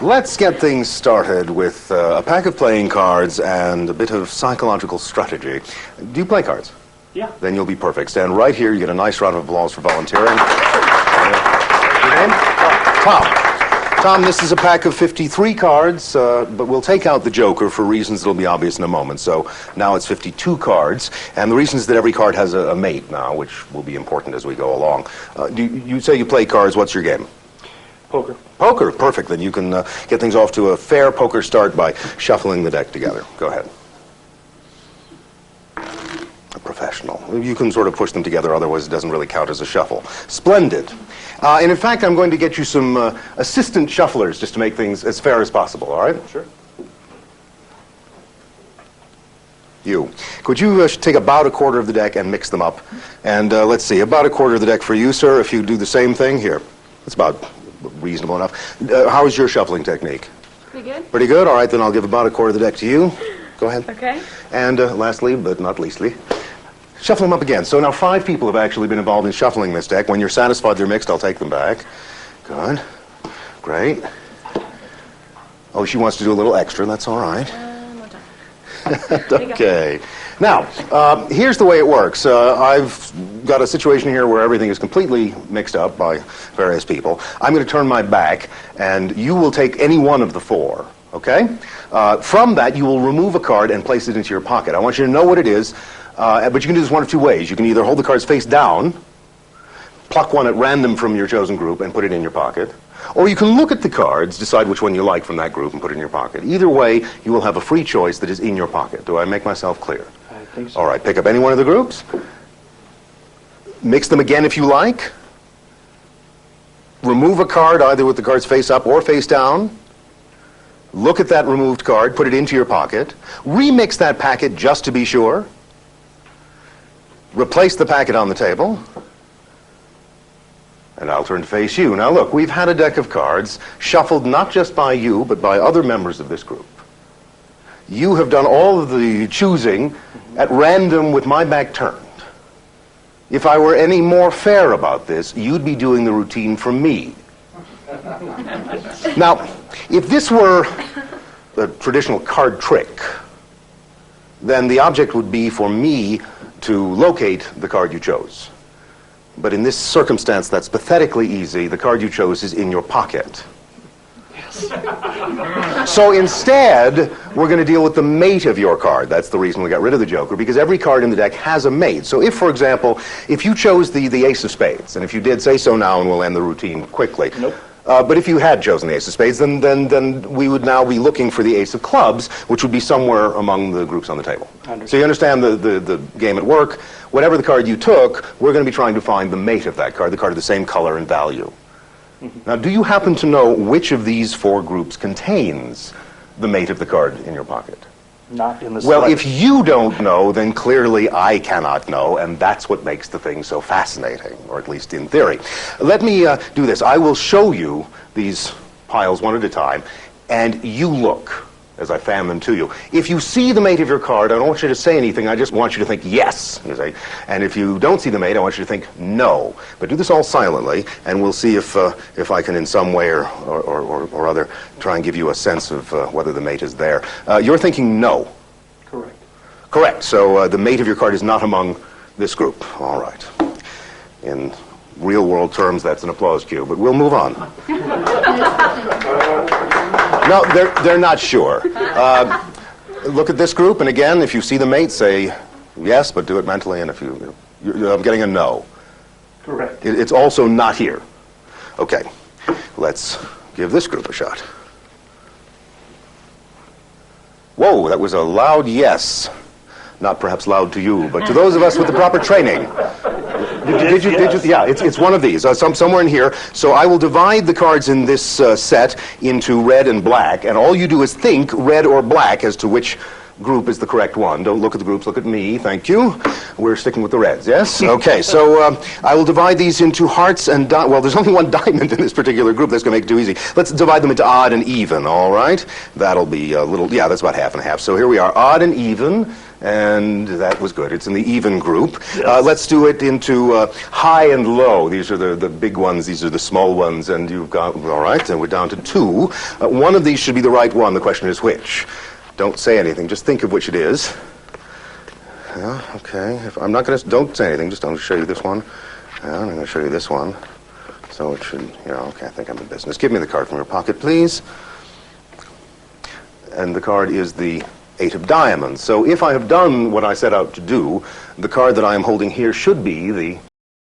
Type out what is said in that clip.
Let's get things started with a pack of playing cards and a bit of psychological strategy. Do you play cards? Yeah. Then you'll be perfect. Stand right here. You get a nice round of applause for volunteering. Your name? Tom. Tom, this is a pack of 53 cards, but we'll take out the Joker for reasons that'll be obvious in a moment. So now it's 52 cards, and the reason is that every card has a mate now, which will be important as we go along. You say you play cards. What's your game? Poker. Poker, perfect. Then you can get things off to a fair poker start by shuffling the deck together. Go ahead. A professional. You can sort of push them together, otherwise it doesn't really count as a shuffle. Splendid. And in fact, I'm going to get you some assistant shufflers just to make things as fair as possible, all right? Sure. You. Could you take about a quarter of the deck and mix them up? And let's see, about a quarter of the deck for you, sir, if you do the same thing here. It's about reasonable enough. How is your shuffling technique? Pretty good. Pretty good? All right, then I'll give about a quarter of the deck to you. Go ahead. Okay. And lastly, but not leastly, shuffle them up again. So now 5 people have actually been involved in shuffling this deck. When you're satisfied they're mixed, I'll take them back. Good. Great. Oh, she wants to do a little extra. That's all right. One time. Okay. Now, here's the way it works. I've got a situation here where everything is completely mixed up by various people. I'm going to turn my back, and you will take any one of the 4, okay? From that, you will remove a card and place it into your pocket. I want you to know what it is, but you can do this one of 2 ways. You can either hold the cards face down, pluck one at random from your chosen group, and put it in your pocket. Or you can look at the cards, decide which one you like from that group, and put it in your pocket. Either way, you will have a free choice that is in your pocket. Do I make myself clear? I think so. All right, pick up any one of the groups. Mix them again if you like. Remove a card either with the cards face up or face down. Look at that removed card, put it into your pocket. Remix that packet just to be sure. Replace the packet on the table. And I'll turn to face you. Now look, we've had a deck of cards shuffled not just by you, but by other members of this group. You have done all of the choosing at random with my back turned. If I were any more fair about this, you'd be doing the routine for me. Now, if this were a traditional card trick, then the object would be for me to locate the card you chose. But in this circumstance, that's pathetically easy. The card you chose is in your pocket. Yes. So instead, we're going to deal with the mate of your card. That's the reason we got rid of the Joker, because every card in the deck has a mate. So if, for example, if you chose the Ace of Spades, and if you did, say so now and we'll end the routine quickly. Nope. But if you had chosen the Ace of Spades, then we would now be looking for the Ace of Clubs, which would be somewhere among the groups on the table. So you understand the game at work. Whatever the card you took, we're going to be trying to find the mate of that card, the card of the same color and value. Now, do you happen to know which of these 4 groups contains the mate of the card in your pocket? Not in the Well, slightest. if you don't know, then clearly I cannot know, and that's what makes the thing so fascinating, or at least in theory. Let me do this. I will show you these piles one at a time, and you look as I fan them to you. If you see the mate of your card, I don't want you to say anything. I just want you to think yes. You say. And if you don't see the mate, I want you to think no. But do this all silently, and we'll see if I can in some way or other try and give you a sense of whether the mate is there. You're thinking no. Correct. Correct. So the mate of your card is not among this group. All right. In real-world terms, that's an applause cue, but we'll move on. No, they're not sure. Look at this group, and again, if you see the mate, say yes, but do it mentally, and if I'm getting a no. Correct. It's also not here. Okay, let's give this group a shot. Whoa, that was a loud yes. Not perhaps loud to you, but to those of us with the proper training. Did you? Yeah, it's one of these, somewhere in here. So I will divide the cards in this set into red and black, and all you do is think red or black as to which group is the correct one. Don't look at the groups, look at me, thank you. We're sticking with the reds, yes? Okay, so I will divide these into hearts and, well, there's only one diamond in this particular group. That's going to make it too easy. Let's divide them into odd and even, all right? That'll be a little, yeah, that's about half and half. So here we are, odd and even. And that was good. It's in the even group. Yes. Let's do it into high and low. These are the big ones. These are the small ones. And you've got, all right, and we're down to 2. One of these should be the right one. The question is which. Don't say anything. Just think of which it is. Yeah, okay. If I'm not going to, don't say anything. Just don't show you this one. Yeah, I'm going to show you this one. So it should, okay, I think I'm in business. Give me the card from your pocket, please. And the card is the 8 of diamonds. So if I have done what I set out to do, the card that I am holding here should be the